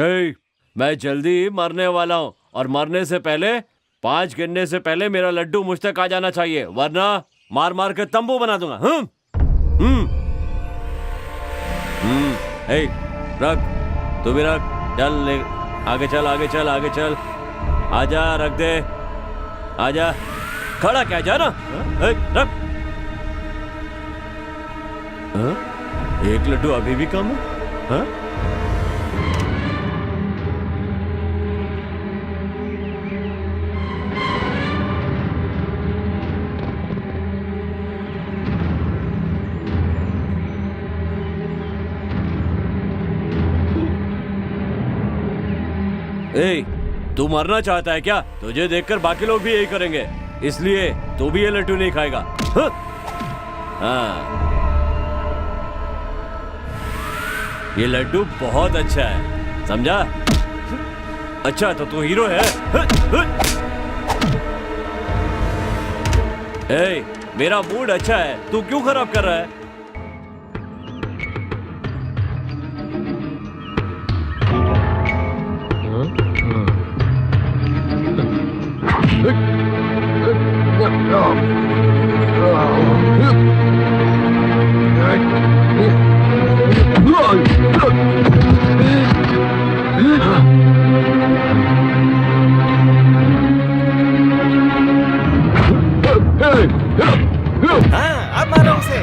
ए, मैं जल्दी मरने वाला हूँ और मरने से पहले 5 गिनने से पहले मेरा लड्डू मुझ तक आ जाना चाहिए, वरना मार मार के तंबू बना दूंगा। ए, रख, तू भी रख, चल आगे चल, आगे चल, आगे चल, आजा, रख दे, आजा, खड़ा क्या जा ना, रख। एक लड्डू अभी भी कम है। ए, तू मरना चाहता है क्या? तुझे देखकर बाकी लोग भी यही करेंगे, इसलिए तू भी ये लड्डू नहीं खाएगा। हाँ, ये लड्डू बहुत अच्छा है, समझा? अच्छा तो तू हीरो है। ए, मेरा मूड अच्छा है, तू क्यों खराब कर रहा है? हाँ, अब मारो उसे।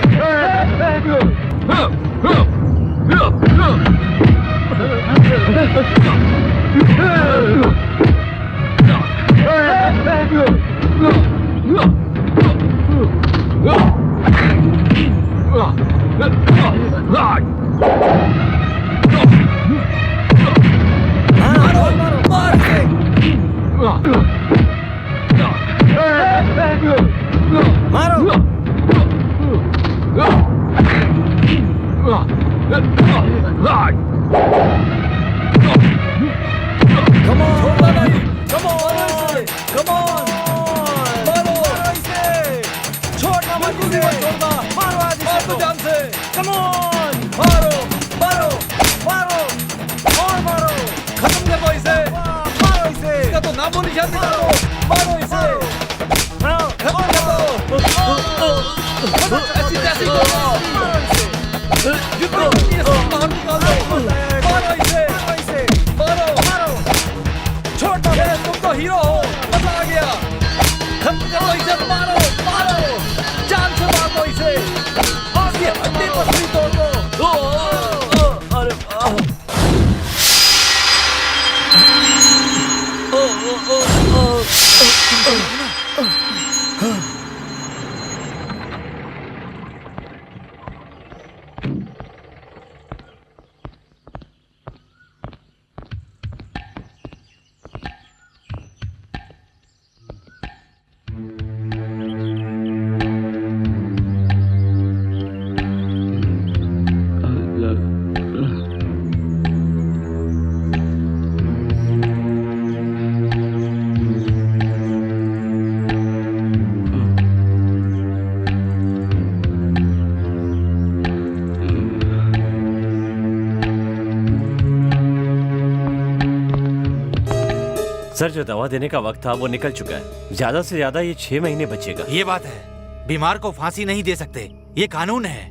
सर, जो दवा देने का वक्त था वो निकल चुका है, ज्यादा से ज्यादा ये 6 महीने बचेगा। ये बात है, बीमार को फांसी नहीं दे सकते, ये कानून है।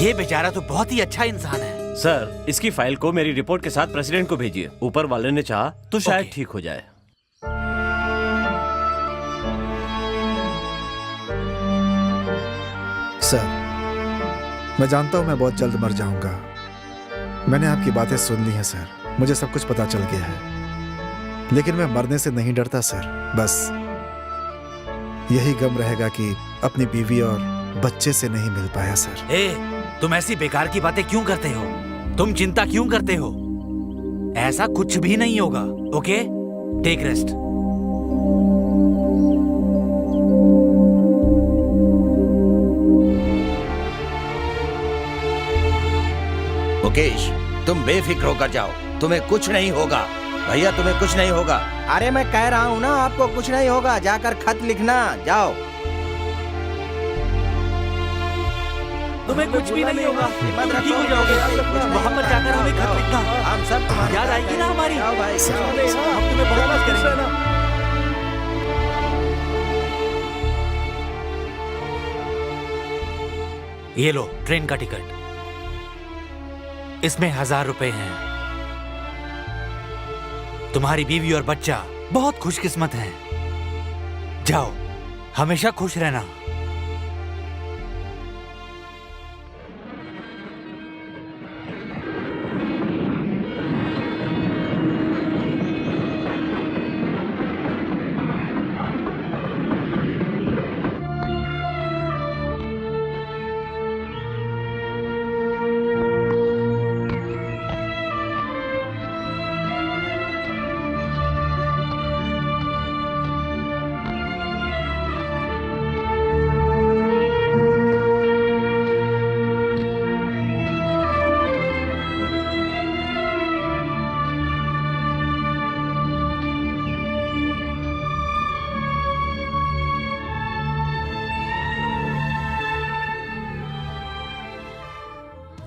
ये बेचारा तो बहुत ही अच्छा इंसान है। सर, इसकी फाइल को मेरी रिपोर्ट के साथ प्रेसिडेंट को भेजिए, ऊपर वाले ने चाहा तो शायद ठीक हो जाए। सर, मैं जानता हूं मैं बहुत जल्द मर जाऊंगा। मैंने आपकी बातें सुन ली हैं सर, मुझे सब कुछ पता चल गया है, लेकिन मैं मरने से नहीं डरता सर। बस यही गम रहेगा कि अपनी बीवी और बच्चे से नहीं मिल पाया सर। तुम ऐसी बेकार की बातें क्यों करते हो? तुम चिंता क्यों करते हो? ऐसा कुछ भी नहीं होगा। Okay, take rest. मुकेश, तुम बेफिक्र होकर जाओ, तुम्हें कुछ नहीं होगा। भैया, तुम्हें कुछ नहीं होगा। अरे मैं कह रहा हूँ ना, आपको कुछ नहीं होगा। जाकर खत लिखना, जाओ। तुम्हें कुछ भी नहीं होगा, हिम्मत तुम ठीक हो रखो। जाओगे। वहाँ पर जाकर हमें खत लिखना, हम सब तुम्हारी याद आएगी ना हमारी? जाओ भाई हम तुम्हें बहुत मदद करेंगे। ये लो ट्रेन का टिकट, इसमें 1000 रुपए हैं। तुम्हारी बीवी और बच्चा बहुत खुशकिस्मत हैं। जाओ, हमेशा खुश रहना।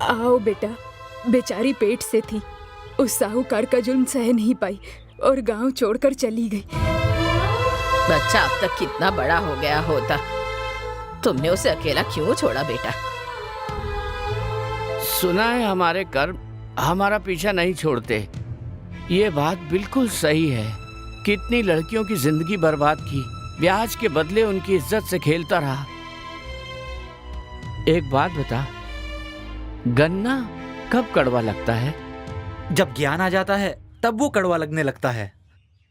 आओ बेटा, बेचारी पेट से थी, उस साहूकार का जुल्म सह नहीं पाई और गांव छोड़कर चली गई। बच्चा अब तक कितना बड़ा हो गया होता, तुमने उसे अकेला क्यों छोड़ा बेटा? सुना है हमारे कर्म हमारा पीछा नहीं छोड़ते। ये बात बिल्कुल सही है। कितनी लड़कियों की जिंदगी बर्बाद की, ब्याज के बदले उनकी इज्जत से खेलता रहा। एक बात बता, गन्ना कब कड़वा लगता है? जब ज्ञान आ जाता है तब वो कड़वा लगने लगता है।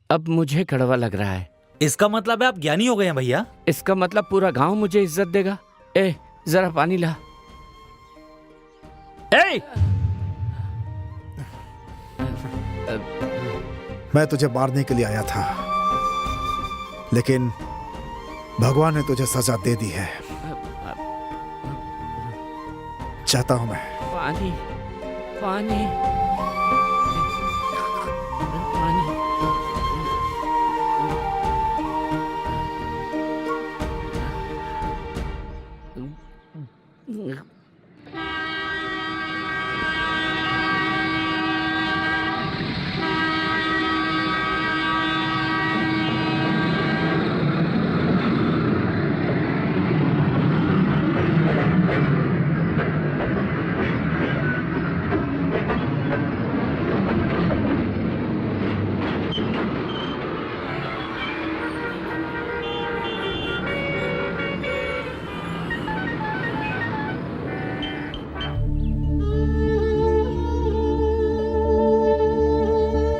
अब मुझे कड़वा लग रहा है। इसका मतलब है आप ज्ञानी हो गए हैं भैया। इसका मतलब पूरा गांव मुझे इज्जत देगा। ए, जरा पानी ला। ए! मैं तुझे मारने के लिए आया था, लेकिन भगवान ने तुझे सजा दे दी है। चाहता हूं मैं। पानी, पानी, पानी।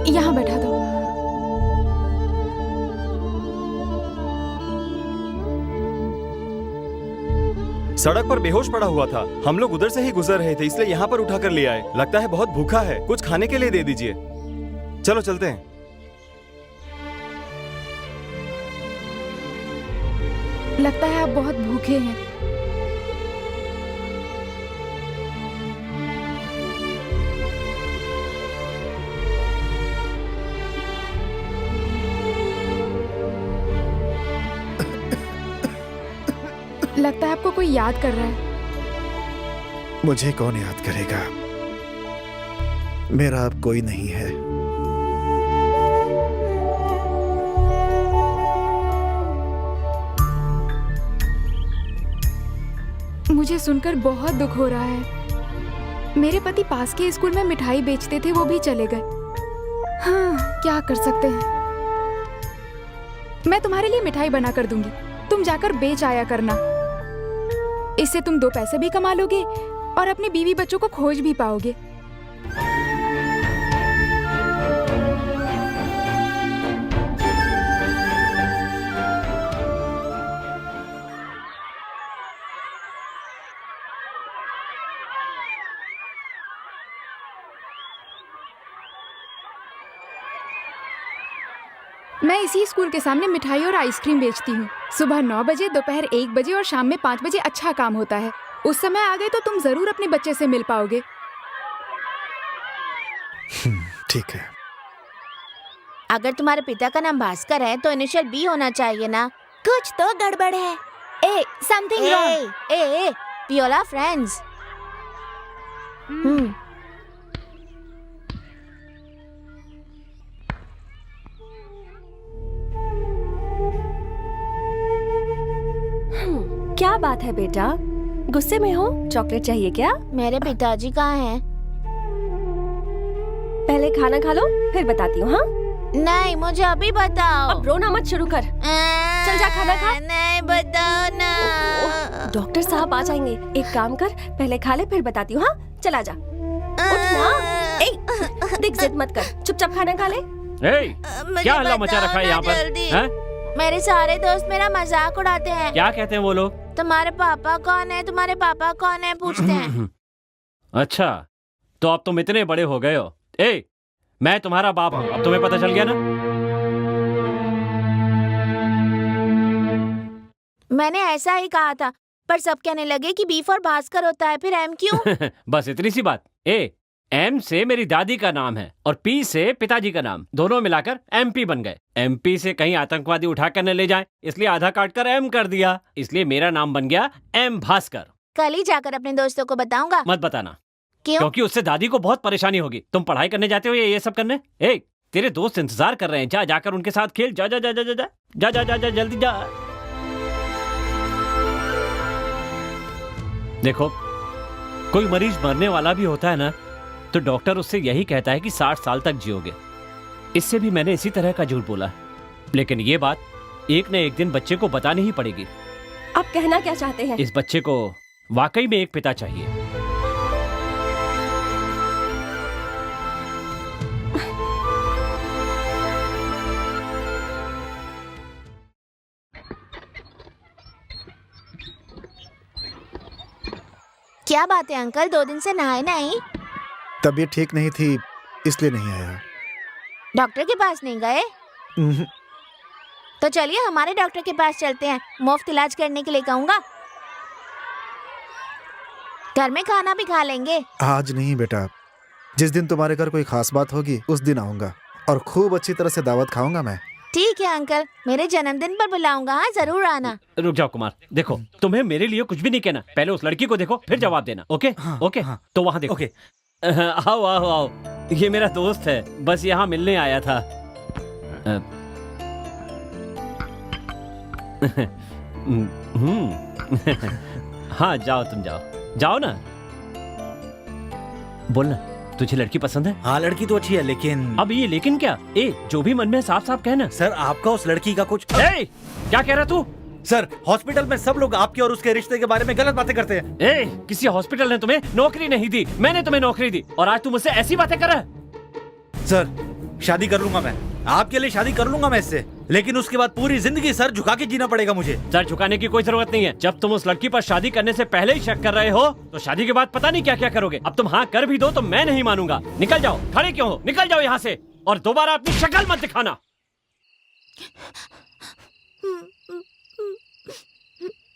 यहाँ बैठा दो। सड़क पर बेहोश पड़ा हुआ था। हम लोग उधर से ही गुजर रहे थे, इसलिए यहाँ पर उठाकर ले आए। लगता है बहुत भूखा है, कुछ खाने के लिए दे दीजिए। चलो चलते हैं। लगता है आप बहुत भूखे हैं। लगता है आपको कोई याद कर रहा है। मुझे कौन याद करेगा? मेरा अब कोई नहीं है। मुझे सुनकर बहुत दुख हो रहा है। मेरे पति पास के स्कूल में मिठाई बेचते थे, वो भी चले गए। हाँ, क्या कर सकते हैं। मैं तुम्हारे लिए मिठाई बना कर दूंगी, तुम जाकर बेच आया करना। इससे तुम 2 पैसे भी कमा लोगे और अपने बीवी बच्चों को खोज भी पाओगे। मैं इसी स्कूल के सामने मिठाई और आइसक्रीम बेचती हूँ। सुबह 9 बजे, दोपहर 1 बजे और शाम में 5 बजे अच्छा काम होता है। उस समय आ गए तो तुम जरूर अपने बच्चे से मिल पाओगे। ठीक है। अगर तुम्हारे पिता का नाम भास्कर है तो इनिशियल बी होना चाहिए ना। कुछ तो गड़बड़ है। Uh, something wrong. Uh, we all are friends. क्या बात है बेटा, गुस्से में हो? चॉकलेट चाहिए क्या? मेरे पिताजी कहाँ हैं? पहले खाना खा लो, फिर बताती हूँ। हाँ, नहीं, मुझे अभी बताओ। अब रोना मत शुरू कर। चल जा खाना खा। नहीं, बताओ ना। डॉक्टर साहब आ जाएंगे। एक काम कर, पहले खा ले फिर बताती हूँ। हाँ, चला जा। उठ ना। ए, देख जिद मत कर, चुपचाप खाना खा ले। क्या हल्ला मचा रखा है यहाँ पर? हैं? मेरे सारे दोस्त मेरा मजाक उड़ाते हैं। क्या कहते हैं वो लोग? तुम्हारे पापा कौन है, तुम्हारे पापा कौन है पूछते हैं। अच्छा, तो अब तुम इतने बड़े हो गए हो। मैं तुम्हारा बाप हूँ, अब तुम्हें पता चल गया ना? मैंने ऐसा ही कहा था, पर सब कहने लगे कि बी फॉर भास्कर होता है, फिर एम क्यों? बस इतनी सी बात। एम से मेरी दादी का नाम है और पी से पिताजी का नाम, दोनों मिलाकर एमपी बन गए। एमपी से कहीं आतंकवादी उठाकर न ले जाएं, इसलिए आधा काट कर एम कर दिया, इसलिए मेरा नाम बन गया एम भास्कर। कल ही जाकर अपने दोस्तों को बताऊंगा। मत बताना। क्यों? क्योंकि उससे दादी को बहुत परेशानी होगी। तुम पढ़ाई करने जाते हो या ये सब करने? तेरे दोस्त इंतजार कर रहे हैं, जा जाकर उनके साथ खेल। जा जा जा जा जा जा जा जा जा जा जल्दी जा। देखो, कोई मरीज मरने वाला भी होता है ना, तो डॉक्टर उससे यही कहता है कि 60 साल तक जियोगे। इससे भी मैंने इसी तरह का झूठ बोला, लेकिन ये बात एक न एक दिन बच्चे को बतानी ही पड़ेगी। आप कहना क्या चाहते हैं? इस बच्चे को वाकई में एक पिता चाहिए। क्या बात है अंकल, 2 दिन से नहाए नहीं? तबीयत ठीक नहीं थी, इसलिए नहीं आया। डॉक्टर के पास नहीं गए? तो चलिए हमारे डॉक्टर के पास चलते हैं, मुफ्त इलाज करने के लिए कहूँगा। घर में खाना भी खा लेंगे। आज नहीं बेटा, जिस दिन तुम्हारे घर कोई खास बात होगी उस दिन आऊंगा और खूब अच्छी तरह से दावत खाऊंगा मैं। ठीक है अंकल, मेरे जन्मदिन पर बुलाऊंगा। हाँ, जरूर आना। रुक जाओ कुमार, देखो तुम्हें मेरे लिए कुछ भी नहीं कहना, पहले उस लड़की को देखो फिर जवाब देना। ओके? हाँ, ओके? हाँ। तो वहाँ देखो। ओके। आओ आओ आओ, ये मेरा दोस्त है, बस यहाँ मिलने आया था। हाँ जाओ, तुम जाओ ना। बोलना, तुझे लड़की पसंद है? हाँ, लड़की तो अच्छी है, लेकिन अब ये लेकिन क्या? जो भी मन में साफ साफ कहना। सर, आपका उस लड़की का कुछ क्या कह रहा तू? सर, हॉस्पिटल में सब लोग आपके और उसके रिश्ते के बारे में गलत बातें करते हैं। किसी हॉस्पिटल ने तुम्हें नौकरी नहीं दी, मैंने तुम्हें नौकरी दी, और आज तुम मुझसे ऐसी बातें कर रहा है? सर, शादी कर लूंगा मैं, आपके लिए शादी कर लूंगा मैं इससे, लेकिन उसके बाद पूरी जिंदगी सर झुका के जीना पड़ेगा मुझे। सर झुकाने की कोई जरूरत नहीं है। जब तुम उस लड़की पर शादी करने से पहले ही शक कर रहे हो, तो शादी के बाद पता नहीं क्या क्या करोगे। अब तुम हाँ कर भी दो तो मैं नहीं मानूंगा। निकल जाओ, खड़े क्यों हो? निकल जाओ यहाँ से, और दोबारा अपनी शक्ल मत दिखाना।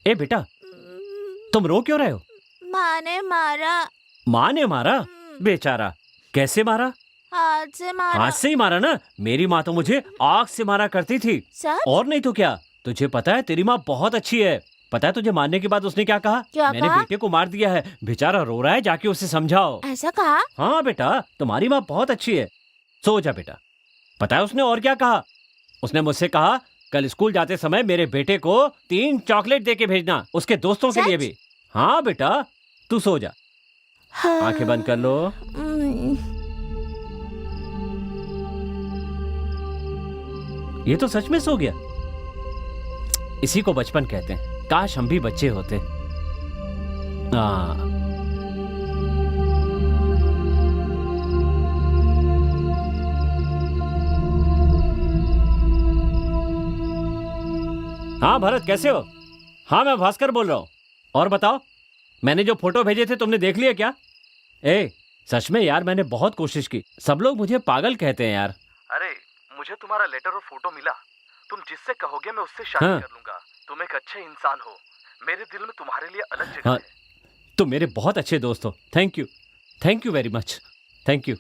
बेटा, तुम रो क्यों रहे हो? माँ ने मारा। माँ ने मारा? बेचारा, कैसे मारा? हाथ से मारा। हाथ से ही मारा ना? मेरी माँ तो मुझे आग से मारा करती थी। सच? और नहीं तो क्या। तुझे पता है तेरी माँ बहुत अच्छी है। पता है तुझे मारने के बाद उसने क्या कहा? मैंने बेटे को मार दिया है, बेचारा रो रहा है, जाके उसे समझाओ। ऐसा कहा? हाँ बेटा, तुम्हारी माँ बहुत अच्छी है। सो जा बेटा। पता है उसने और क्या कहा? उसने मुझसे कहा कल स्कूल जाते समय मेरे बेटे को 3 चॉकलेट दे के भेजना, उसके दोस्तों के लिए भी। हाँ बेटा, तू सो जा। आंखें बंद कर लो। ये तो सच में सो गया। इसी को बचपन कहते हैं। काश हम भी बच्चे होते। हाँ भरत, कैसे हो? हाँ मैं भास्कर बोल रहा हूँ। और बताओ, मैंने जो फोटो भेजे थे तुमने देख लिया क्या? सच में यार, मैंने बहुत कोशिश की। सब लोग मुझे पागल कहते हैं यार। अरे, मुझे तुम्हारा लेटर और फोटो मिला। तुम जिससे कहोगे मैं उससे शादी कर लूंगा। तुम एक अच्छे इंसान हो, मेरे दिल में तुम्हारे लिए अलग जगह है। तुम मेरे बहुत अच्छे दोस्त हो। Thank you very much. Thank you.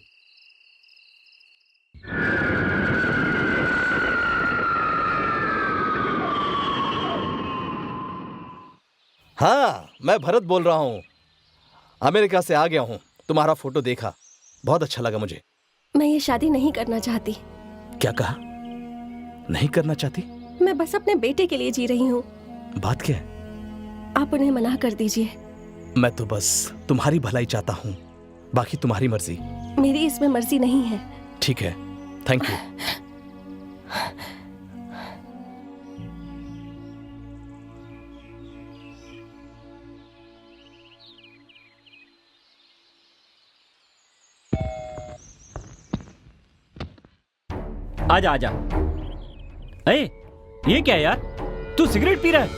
हाँ, मैं भरत बोल रहा हूँ। अमेरिका से आ गया हूँ। तुम्हारा फोटो देखा, बहुत अच्छा लगा मुझे। मैं ये शादी नहीं करना चाहती। क्या कहा? नहीं करना चाहती? मैं बस अपने बेटे के लिए जी रही हूँ। बात क्या है? आप उन्हें मना कर दीजिए। मैं तो बस तुम्हारी भलाई चाहता हूँ, बाकी तुम्हारी मर्जी। मेरी इसमें मर्जी नहीं है। ठीक है, थैंक यू। आजा आजा। अरे ये क्या है यार, तू सिगरेट पी रहा है?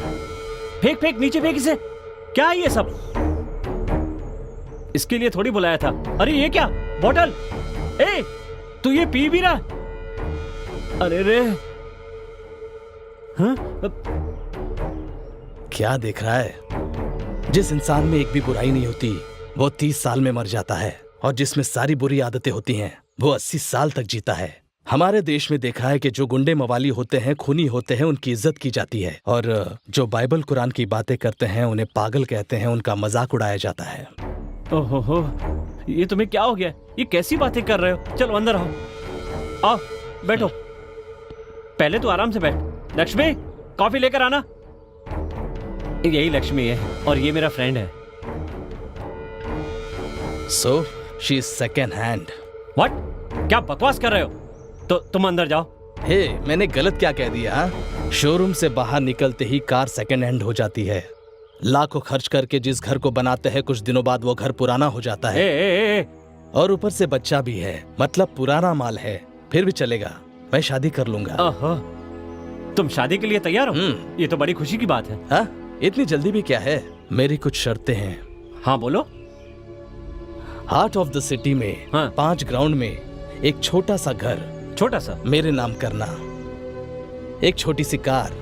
फेंक फेंक नीचे फेंक इसे। क्या है ये सब? इसके लिए थोड़ी बुलाया था। अरे ये क्या बोतल? ए तू ये पी भी रहा? अरे रे। हाँ? क्या देख रहा है? जिस इंसान में एक भी बुराई नहीं होती वो 30 साल में मर जाता है, और जिसमें सारी बुरी आदतें होती हैं वो 80 साल तक जीता है। हमारे देश में देखा है कि जो गुंडे मवाली होते हैं, खूनी होते हैं, उनकी इज्जत की जाती है, और जो बाइबल कुरान की बातें करते हैं उन्हें पागल कहते हैं, उनका मजाक उड़ाया जाता है। ओहो, ये तुम्हें क्या हो गया? ये कैसी बातें कर रहे हो? चलो अंदर आओ। आओ बैठो। पहले तो आराम से बैठ। लक्ष्मी, कॉफी लेकर आना। यही लक्ष्मी है और ये मेरा फ्रेंड है। So she is second hand. What? क्या बकवास कर रहे हो? तो तुम अंदर जाओ। हे, मैंने गलत क्या कह दिया? शोरूम से बाहर निकलते ही कार सेकेंड हैंड हो जाती है। लाखों खर्च करके जिस घर को बनाते हैं कुछ दिनों बाद वो घर पुराना हो जाता है। और ऊपर से बच्चा भी है, मतलब पुराना माल है। फिर भी चलेगा, मैं शादी कर लूंगा। ओहो, तुम शादी के लिए तैयार हो? ये तो बड़ी खुशी की बात है। हाँ, इतनी जल्दी भी क्या है? मेरी कुछ शर्तें हैं। हाँ बोलो। हार्ट ऑफ द सिटी में 5 ग्राउंड में एक छोटा सा घर, छोटा सा, मेरे नाम करना। एक छोटी सी कार,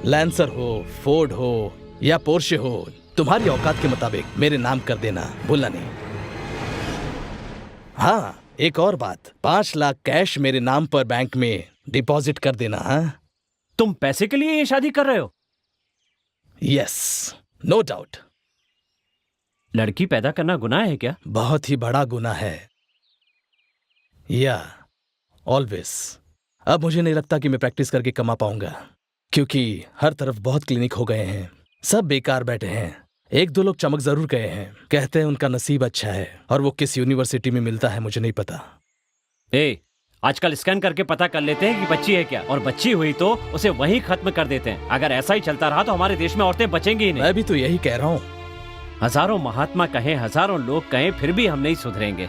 लैंसर हो, फोर्ड हो या पोर्शे हो, तुम्हारी औकात के मुताबिक मेरे नाम कर देना, भूलना नहीं। हाँ, एक और बात, 5 लाख कैश मेरे नाम पर बैंक में डिपॉजिट कर देना। हाँ? तुम पैसे के लिए ये शादी कर रहे हो? Yes, no doubt. लड़की पैदा करना गुनाह है क्या? बहुत ही बड़ा गुनाह है। या ऑलवेज। अब मुझे नहीं लगता कि मैं प्रैक्टिस करके कमा पाऊंगा, क्योंकि हर तरफ बहुत क्लिनिक हो गए हैं, सब बेकार बैठे हैं। 1-2 लोग चमक जरूर गए हैं, कहते हैं उनका नसीब अच्छा है, और वो किस यूनिवर्सिटी में मिलता है मुझे नहीं पता। आजकल स्कैन करके पता कर लेते हैं कि बच्ची है क्या, और बच्ची हुई तो उसे वहीं खत्म कर देते हैं। अगर ऐसा ही चलता रहा तो हमारे देश में औरतें बचेंगी ही नहीं। मैं भी तो यही कह रहा हूँ। हजारों महात्मा कहें, हजारों लोग कहें, फिर भी हम नहीं सुधरेंगे।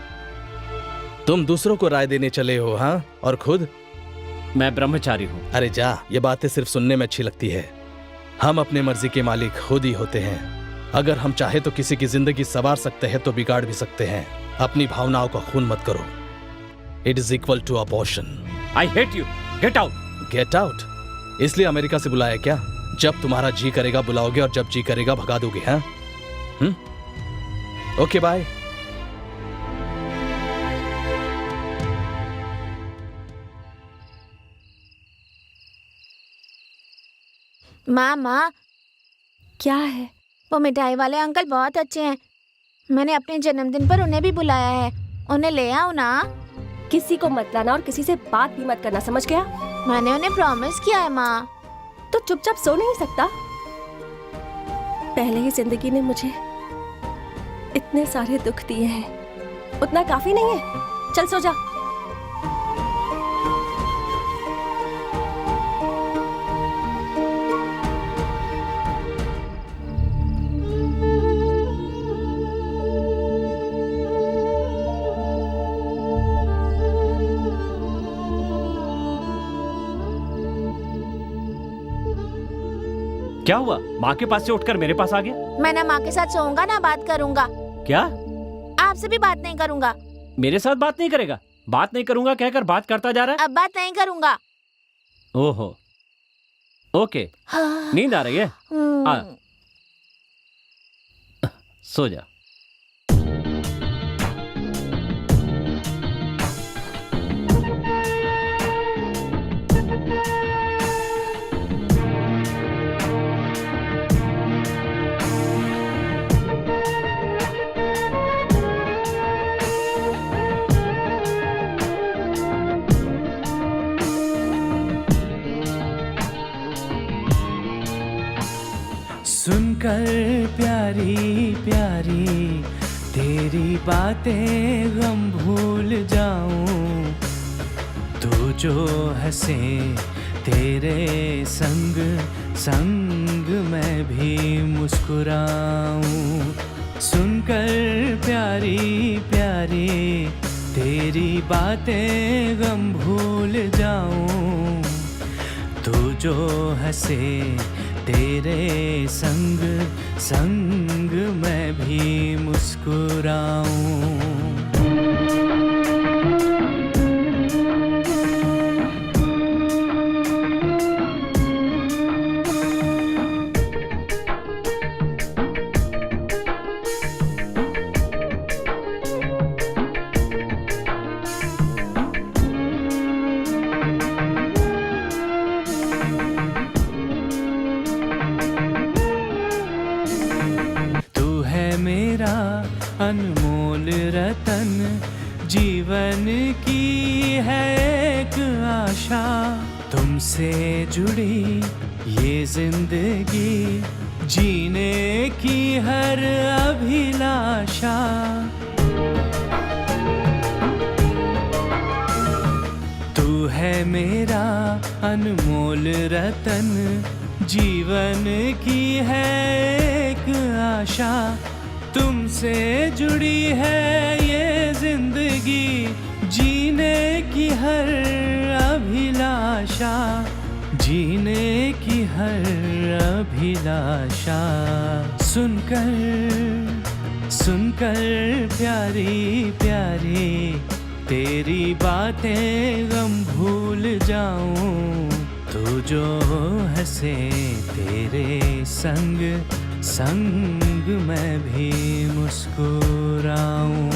तुम दूसरों को राय देने चले हो, हाँ? और खुद? मैं ब्रह्मचारी हूँ। अरे जा, ये बातें सिर्फ सुनने में अच्छी लगती है। हम अपने मर्जी के मालिक खुद ही होते हैं। अगर हम चाहे तो किसी की जिंदगी संवार सकते हैं तो बिगाड़ भी सकते हैं। अपनी भावनाओं का खून मत करो। It is equal to abortion. I hate you. Get out. Get out? इसलिए अमेरिका से बुलाया क्या? जब तुम्हारा जी करेगा बुलाओगे और जब जी करेगा भगा दोगे, हाँ? Okay, bye. माँ, क्या है? वो मिठाई वाले अंकल बहुत अच्छे हैं। मैंने अपने जन्मदिन पर उन्हें भी बुलाया है। उन्हें ले आओ ना। किसी को मत लाना और किसी से बात भी मत करना, समझ गया? मैंने उन्हें प्रॉमिस किया है माँ। तो चुपचाप सो नहीं सकता? पहले ही जिंदगी ने मुझे इतने सारे दुख दिए हैं, उतना काफी नहीं है? चल सो जा। क्या हुआ? माँ के पास से उठकर मेरे पास आ गया? मैं ना माँ के साथ सोऊंगा ना बात करूंगा। क्या? आपसे भी बात नहीं करूंगा। मेरे साथ बात नहीं करेगा? बात नहीं करूंगा कहकर बात करता जा रहा है। अब बात नहीं करूंगा। ओहो, ओके। नींद आ रही है? सो जा। सुनकर प्यारी प्यारी तेरी बातें गम भूल जाऊं, तू जो हंसे तेरे संग संग मैं भी मुस्कुराऊं। सुनकर प्यारी प्यारी तेरी बातें गम भूल जाऊं, तू जो हंसे तेरे संग संग मैं भी मुस्कुराऊं। अनमोल रतन जीवन की है एक आशा, तुमसे जुड़ी ये जिंदगी जीने की हर अभिलाषा। तू है मेरा अनमोल रतन जीवन की है एक आशा, तुमसे जुड़ी है ये जिंदगी जीने की हर अभिलाषा, जीने की हर अभिलाषा। सुनकर सुनकर प्यारी प्यारी तेरी बातें गम भूल जाऊं, तू जो हंसे तेरे संग संग मैं भी मुस्कुराऊं।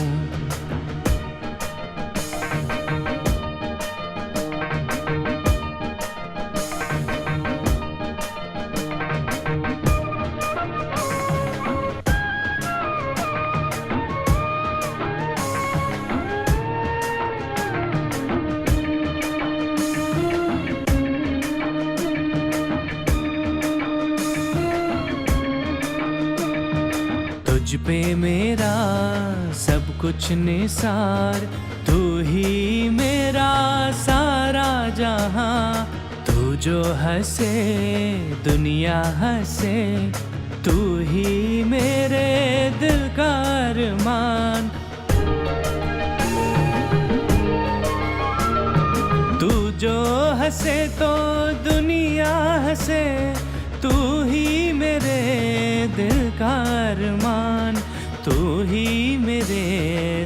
तुझ पे मेरा सब कुछ निसार, तू ही मेरा सारा जहां, तू जो हंसे दुनिया हंसे, तू ही मेरे दिल का अरमान। तू जो हंसे तो दुनिया हंसे, तू ही मेरे दिल का अरमान, तू ही मेरे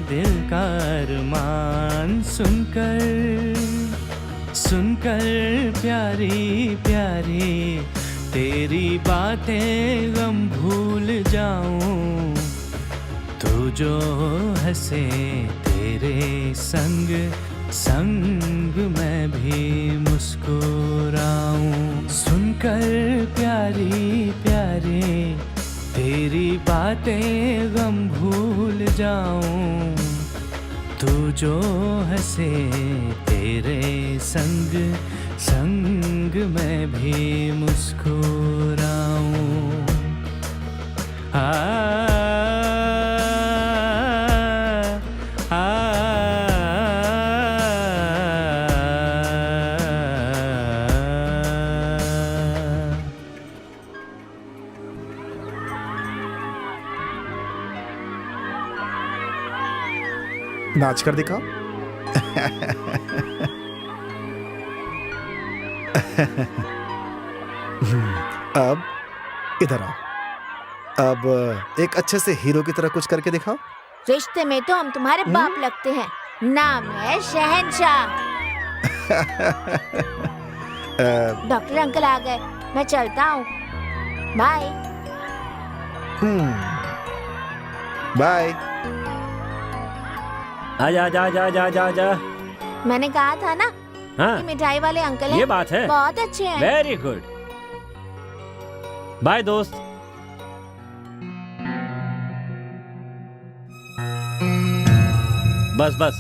दिल का अरमान। सुनकर सुनकर प्यारी प्यारी तेरी बातें गम भूल जाऊं, तू जो हंसे तेरे संग संग मैं भी मुस्कुराऊं। सुनकर प्यारी प्यारी तेरी बातें गम भूल जाऊं, तू जो हंसे तेरे संग संग मैं भी मुस्कुराऊं। नाच कर दिखाओ। अब इधर आओ। अब एक अच्छे से हीरो की तरह कुछ करके दिखाओ। रिश्ते में तो हम तुम्हारे बाप लगते हैं, नाम है शहंशाह। डॉक्टर अंकल आ गए, मैं चलता हूँ। बाय। बाय। आजा आजा आजा आजा आजा आजा। मैंने कहा था ना, हाँ, कि मिठाई वाले अंकल हैं, ये बात है। बहुत अच्छे हैं। Very good. बाय दोस्त। बस बस।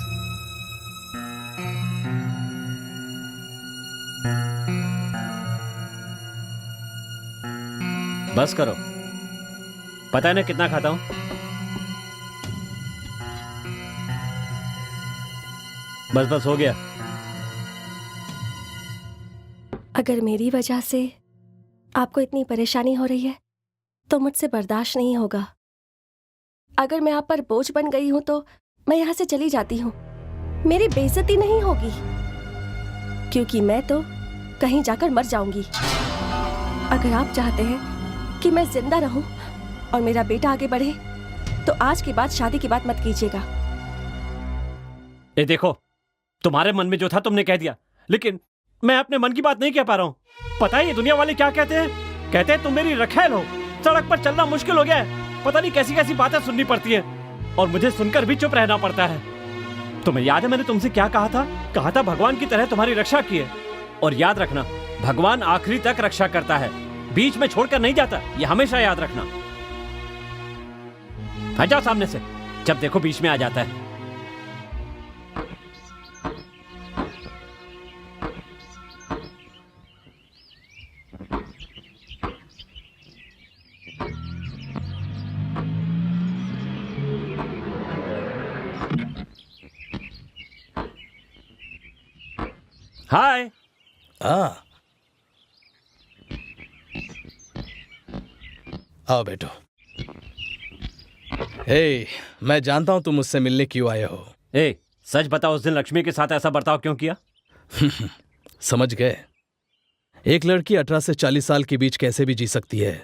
बस करो, पता है ना कितना खाता हूं। बस बस हो गया। अगर मेरी वजह से आपको इतनी परेशानी हो रही है तो मुझसे बर्दाश्त नहीं होगा। अगर मैं आप पर बोझ बन गई हूं तो मैं यहां से चली जाती हूं। मेरी बेइज्जती नहीं होगी, क्योंकि मैं तो कहीं जाकर मर जाऊंगी। अगर आप चाहते हैं कि मैं जिंदा रहूं और मेरा बेटा आगे बढ़े तो आज के बाद शादी की बात मत कीजिएगा। ए देखो, तुम्हारे मन में जो था तुमने कह दिया, लेकिन मैं अपने मन की बात नहीं कह पा रहा हूं। पता है ये दुनिया वाले क्या कहते हैं? कहते हैं तुम मेरी रखैल हो, सड़क पर चलना मुश्किल हो गया है। पता नहीं कैसी कैसी बातें सुननी पड़ती है और मुझे सुनकर भी चुप रहना पड़ता है। तुम्हें याद है मैंने तुमसे क्या कहा था? कहा था भगवान की तरह तुम्हारी रक्षा की है। और याद रखना, भगवान आखिरी तक रक्षा करता है, बीच में छोड़कर नहीं जाता, ये हमेशा याद रखना। हट जाओ सामने से, जब देखो बीच में आ जाता है। हाय। हाँ, आओ बैठो। मैं जानता हूं तुम मुझसे मिलने क्यों आए हो। सच बताओ, उस दिन लक्ष्मी के साथ ऐसा बर्ताव क्यों किया? समझ गए। एक लड़की 18 से 40 साल के बीच कैसे भी जी सकती है,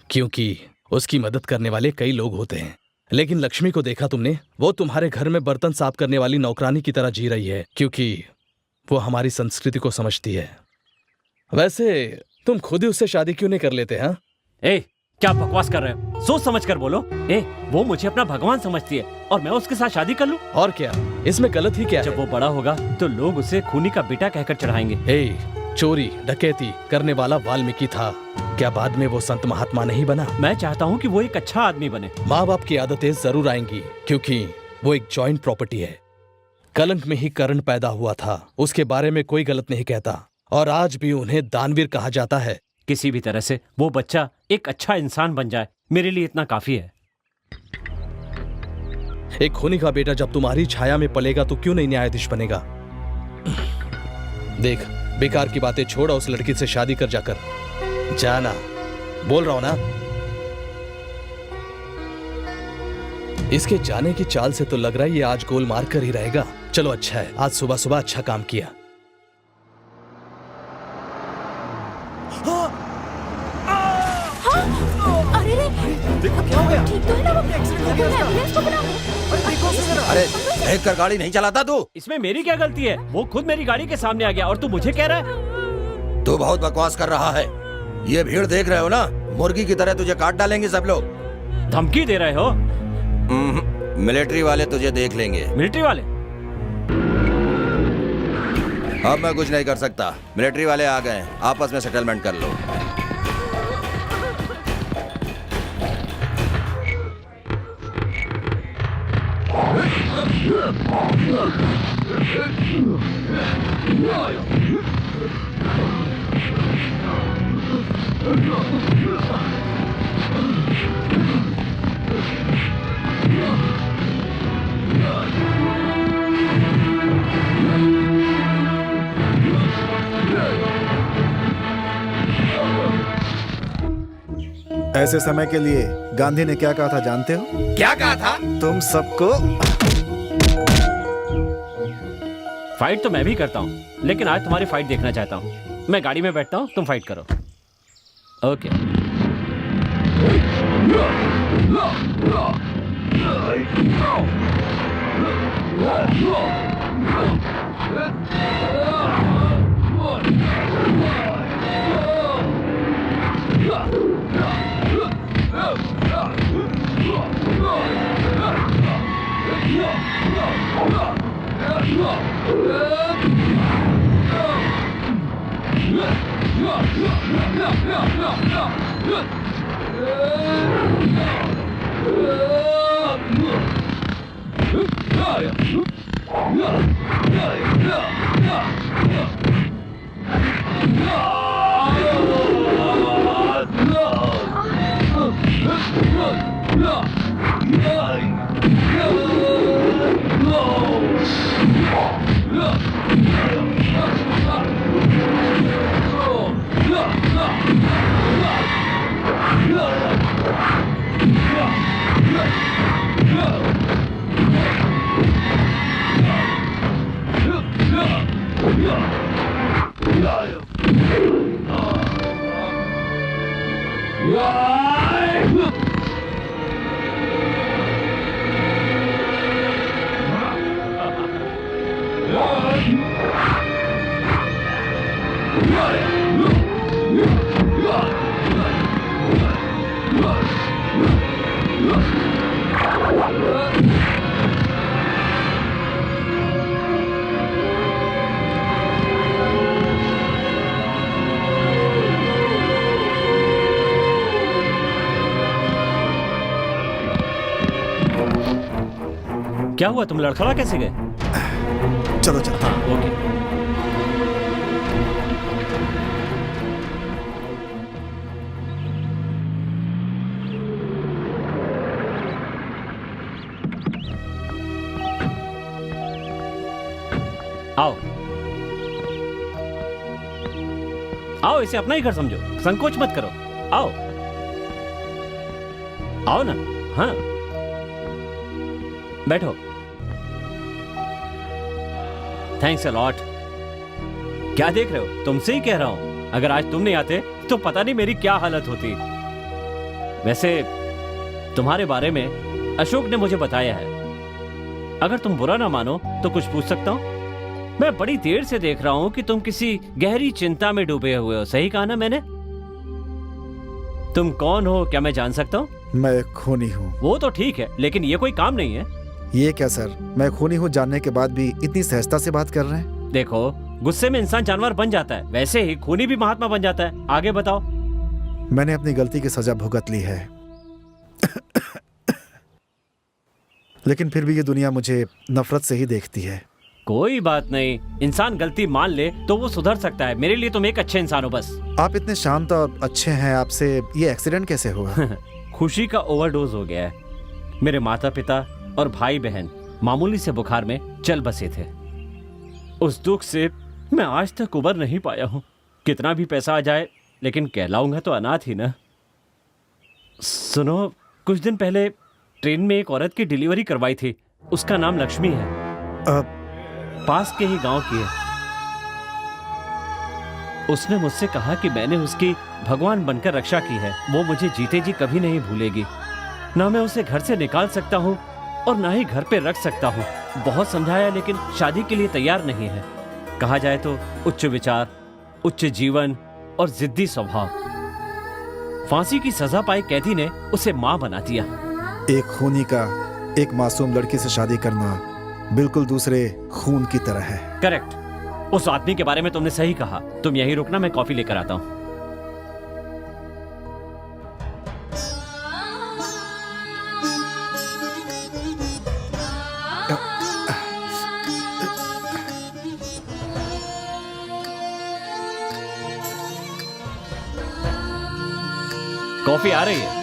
क्योंकि उसकी मदद करने वाले कई लोग होते हैं। लेकिन लक्ष्मी को देखा तुमने? वो तुम्हारे घर में बर्तन साफ करने वाली नौकरानी की तरह जी रही है, क्योंकि वो हमारी संस्कृति को समझती है। वैसे तुम खुद ही उससे शादी क्यों नहीं कर लेते? हाँ, क्या बकवास कर रहे हो? सोच समझ कर बोलो। वो मुझे अपना भगवान समझती है और मैं उसके साथ शादी कर लूं? और क्या, इसमें गलत ही क्या है? जब वो बड़ा होगा तो लोग उसे खूनी का बेटा कहकर चढ़ाएंगे। चोरी डकैती करने वाला वाल्मीकि था, क्या बाद में वो संत महात्मा नहीं बना? मैं चाहता हूँ कि वो एक अच्छा आदमी बने। माँ बाप की आदतें जरूर आएंगी, क्योंकि वो एक जॉइंट प्रॉपर्टी है। कलंक में ही कर्ण पैदा हुआ था, उसके बारे में कोई गलत नहीं कहता, और आज भी उन्हें दानवीर कहा जाता है। किसी भी तरह से वो बच्चा एक अच्छा इंसान बन जाए, मेरे लिए इतना काफी है। एक खूनी का बेटा जब तुम्हारी छाया में पलेगा तो क्यों नहीं न्यायाधीश बनेगा? देख, बेकार की बातें छोड़, उस लड़की से शादी कर जाकर जाना। बोल रहा हूं ना। इसके जाने की चाल से तो लग रहा है ये आज गोल मार कर ही रहेगा। चलो अच्छा है, आज सुबह सुबह अच्छा काम किया। अरे रे, देखो क्या हो गया? ठीक तो है ना? वो एम्बुलेंस को बुलाओ। अरे देख कर गाड़ी नहीं चलाता तू? इसमें मेरी क्या गलती है? वो खुद मेरी गाड़ी के सामने आ गया और तू मुझे कह रहा है? तू बहुत बकवास कर रहा है। ये भीड़ देख रहे हो ना, मुर्गी की तरह तुझे काट डालेंगे सब लोग। धमकी दे रहे हो? मिलिट्री वाले तुझे देख लेंगे। मिलिट्री वाले? अब मैं कुछ नहीं कर सकता, मिलिट्री वाले आ गए, आपस में सेटलमेंट कर लो। ऐसे समय के लिए गांधी ने क्या कहा था जानते हो? क्या कहा था? तुम सबको फाइट तो मैं भी करता हूँ, लेकिन आज तुम्हारी फाइट देखना चाहता हूँ। मैं गाड़ी में बैठता हूँ, तुम फाइट करो। ओके। क्या हुआ, तुम लड़खड़ा कैसे गए? चलो चलो। हाँ ओके। आओ आओ, इसे अपना ही घर समझो, संकोच मत करो। आओ आओ ना। हाँ बैठो। Thanks a lot. क्या देख रहे हो, तुमसे ही कह रहा हूं, अगर आज तुम नहीं आते तो पता नहीं मेरी क्या हालत होती। वैसे तुम्हारे बारे में अशोक ने मुझे बताया है। अगर तुम बुरा ना मानो तो कुछ पूछ सकता हूं? मैं बड़ी देर से देख रहा हूं कि तुम किसी गहरी चिंता में डूबे हुए हो, सही कहा ना मैंने? तुम कौन हो, क्या मैं जान सकता हूं? मैं एक खूनी हूँ। वो तो ठीक है, लेकिन ये कोई काम नहीं है। ये क्या सर, मैं खूनी हूँ जानने के बाद भी इतनी सहजता से बात कर रहे हैं? देखो, गुस्से में इंसान जानवर बन जाता है, वैसे ही खूनी भी महात्मा बन जाता है। आगे बताओ। मैंने अपनी गलती की सजा भुगत ली है लेकिन फिर भी ये दुनिया मुझे नफरत से ही देखती है। कोई बात नहीं, इंसान गलती मान ले तो वो सुधर सकता है। मेरे लिए तुम एक अच्छे इंसान हो बस। आप इतने शांत और अच्छे हैं, आपसे ये एक्सीडेंट कैसे हुआ? खुशी का ओवरडोज हो गया है। मेरे माता पिता और भाई बहन मामूली से बुखार में चल बसे थे। उस दुख से मैं आज तक उबर नहीं पाया हूं। कितना भी पैसा आ जाए, लेकिन कहलाऊंगा तो अनाथ ही ना। सुनो, कुछ दिन पहले ट्रेन में एक औरत की डिलीवरी करवाई थी। उसका नाम लक्ष्मी है। पास के ही गांव की है। उसने मुझसे कहा कि मैंने उसकी भगवान बनकर रक्षा की है। वो मुझे जीते जी कभी नहीं भूलेगी। ना मैं उसे घर से निकाल सकता हूँ और ना ही घर पे रख सकता हूँ। बहुत समझाया, लेकिन शादी के लिए तैयार नहीं है। कहा जाए तो उच्च विचार, उच्च जीवन और जिद्दी स्वभाव। फांसी की सजा पाए कैदी ने उसे मां बना दिया। एक खूनी का एक मासूम लड़की से शादी करना बिल्कुल दूसरे खून की तरह है। करेक्ट। उस आदमी के बारे में तुमने सही कहा। तुम यहीं रुकना, मैं कॉफी लेकर आता हूं। कॉफी आ रही है।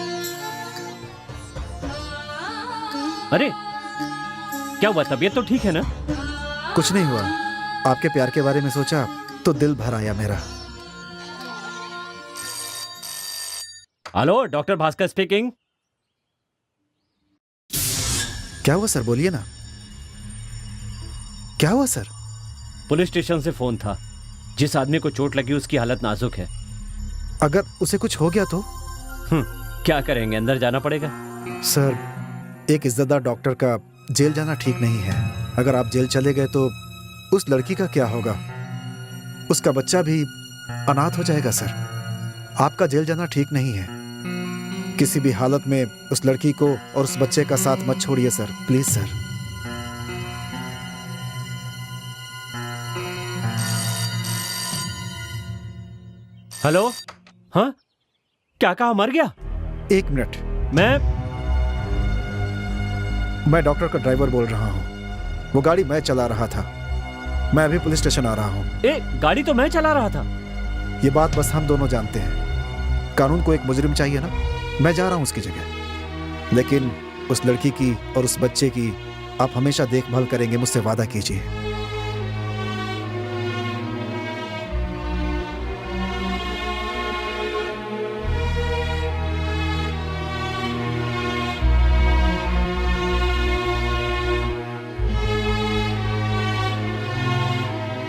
अरे क्या हुआ, तबीयत तो ठीक है ना? कुछ नहीं हुआ। आपके प्यार के बारे में सोचा तो दिल भर आया मेरा। Hello, doctor Bhaskar speaking. क्या हुआ सर, बोलिए ना। क्या हुआ सर? पुलिस स्टेशन से फोन था। जिस आदमी को चोट लगी उसकी हालत नाजुक है। अगर उसे कुछ हो गया तो? क्या करेंगे, अंदर जाना पड़ेगा। सर, एक इज्जतदार डॉक्टर का जेल जाना ठीक नहीं है। अगर आप जेल चले गए तो उस लड़की का क्या होगा? उसका बच्चा भी अनाथ हो जाएगा सर। आपका जेल जाना ठीक नहीं है। किसी भी हालत में उस लड़की को और उस बच्चे का साथ मत छोड़िए सर, प्लीज सर। हेलो। हाँ, क्या कहा, मर गया? एक मिनट, मैं डॉक्टर का ड्राइवर बोल रहा हूँ। वो गाड़ी मैं चला रहा था। मैं अभी पुलिस स्टेशन आ रहा हूँ। गाड़ी तो मैं चला रहा था। ये बात बस हम दोनों जानते हैं। कानून को एक मुजरिम चाहिए ना। मैं जा रहा हूँ उसकी जगह, लेकिन उस लड़की की और उस बच्चे की आप हमेशा देखभाल करेंगे, मुझसे वादा कीजिए।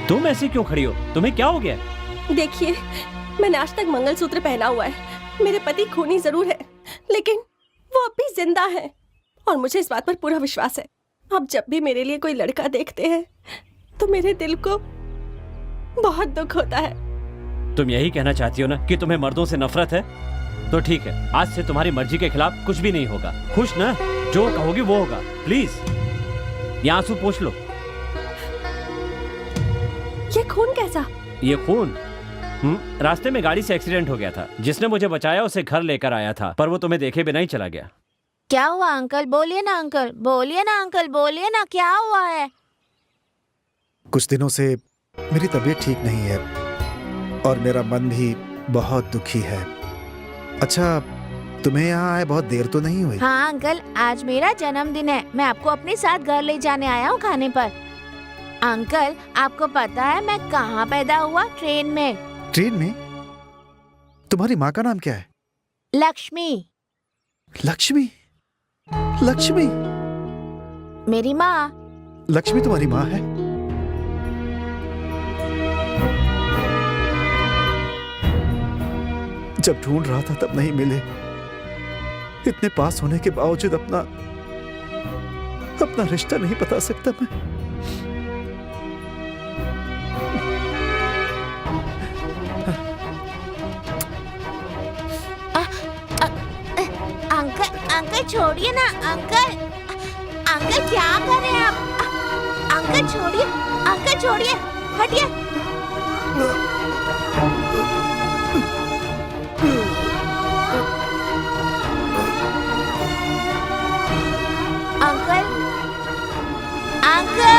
तुम ऐसे क्यों खड़ी हो? तुम्हें क्या हो गया? देखिए, मैंने आज तक मंगलसूत्र पहना हुआ है। मेरे पति खूनी जरूर है, लेकिन वो अब भी जिंदा है और मुझे इस बात पर पूरा विश्वास है। अब जब भी मेरे लिए कोई लड़का देखते हैं तो मेरे दिल को बहुत दुख होता है। तुम यही कहना चाहती हो ना कि तुम्हें मर्दों से नफरत है? तो ठीक है, आज से तुम्हारी मर्जी के खिलाफ कुछ भी नहीं होगा। खुश ना? जो कहोगी वो होगा। प्लीज ये आंसू पोंछ लो। ये खून कैसा? ये खून रास्ते में गाड़ी से एक्सीडेंट हो गया था। जिसने मुझे बचाया उसे घर लेकर आया था, पर वो तुम्हें देखे बिना ही चला गया। क्या हुआ अंकल? बोलिए ना अंकल, बोलिए ना अंकल, बोलिए ना, क्या हुआ है? कुछ दिनों से मेरी तबीयत ठीक नहीं है और मेरा मन भी बहुत दुखी है। अच्छा, तुम्हें यहाँ आए बहुत देर तो नहीं हुई? हाँ अंकल, आज मेरा जन्मदिन है। मैं आपको अपने साथ घर ले जाने आया हूँ खाने पर। अंकल, आपको पता है मैं कहाँ पैदा हुआ? ट्रेन में। ट्रेन में? तुम्हारी माँ का नाम क्या है? लक्ष्मी। लक्ष्मी? लक्ष्मी? मेरी माँ। लक्ष्मी तुम्हारी माँ है? जब ढूंढ रहा था तब नहीं मिले। इतने पास होने के बावजूद अपना रिश्ता नहीं बता सकता मैं। अंकल, अंकल छोड़िए ना अंकल। अंकल क्या कर रहे हैं आप? अंकल छोड़िए, अंकल छोड़िए, हटिए। Uncle, uncle.